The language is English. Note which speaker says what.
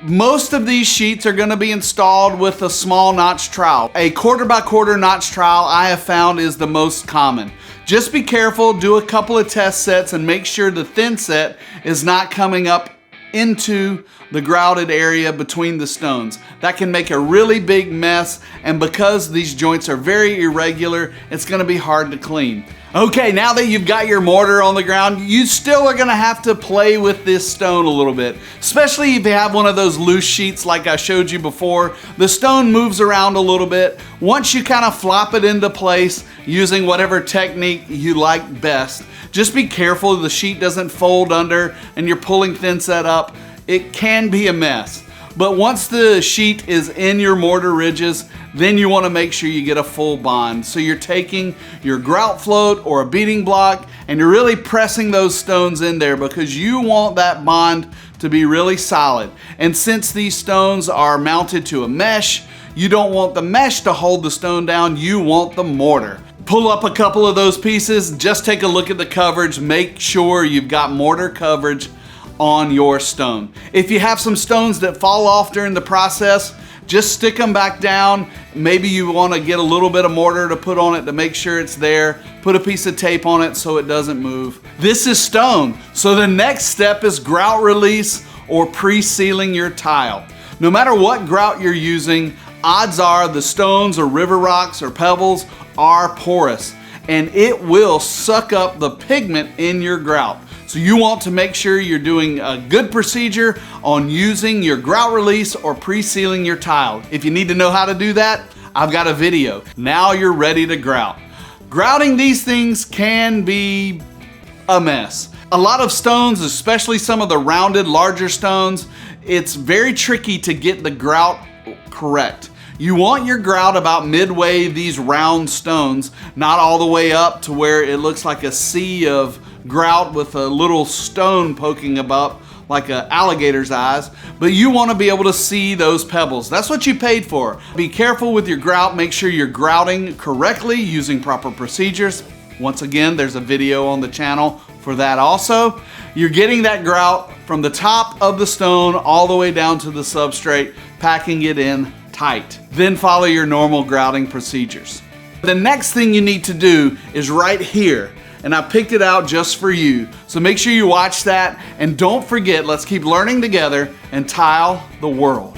Speaker 1: Most of these sheets are going to be installed with a small notch trowel. A 1/4 by 1/4 notch trowel I have found is the most common. Just be careful, do a couple of test sets and make sure the thin set is not coming up into the grouted area between the stones. That can make a really big mess, and because these joints are very irregular, it's going to be hard to clean. Okay, now that you've got your mortar on the ground, you still are gonna have to play with this stone a little bit, especially if you have one of those loose sheets like I showed you before. The stone moves around a little bit. Once you kind of flop it into place using whatever technique you like best, just be careful the sheet doesn't fold under and you're pulling thin set up. It can be a mess. But once the sheet is in your mortar ridges, then you want to make sure you get a full bond. So you're taking your grout float or a beating block and you're really pressing those stones in there because you want that bond to be really solid. And since these stones are mounted to a mesh, you don't want the mesh to hold the stone down, you want the mortar. Pull up a couple of those pieces, just take a look at the coverage, make sure you've got mortar coverage on your stone. If you have some stones that fall off during the process, just stick them back down. Maybe you want to get a little bit of mortar to put on it to make sure it's there. Put a piece of tape on it so it doesn't move. This is stone, so the next step is grout release or pre-sealing your tile. No matter what grout you're using, odds are the stones or river rocks or pebbles are porous and it will suck up the pigment in your grout. So you want to make sure you're doing a good procedure on using your grout release or pre-sealing your tile. If you need to know how to do that, I've got a video. Now you're ready to grout. Grouting these things can be a mess. A lot of stones, especially some of the rounded, larger stones, it's very tricky to get the grout correct. You want your grout about midway these round stones, not all the way up to where it looks like a sea of grout with a little stone poking above like an alligator's eyes, but you want to be able to see those pebbles. That's what you paid for. Be careful with your grout. Make sure you're grouting correctly using proper procedures. Once again, there's a video on the channel for that also. You're getting that grout from the top of the stone all the way down to the substrate, packing it in tight. Then follow your normal grouting procedures. The next thing you need to do is right here, and I picked it out just for you. So make sure you watch that, and don't forget, let's keep learning together and tile the world.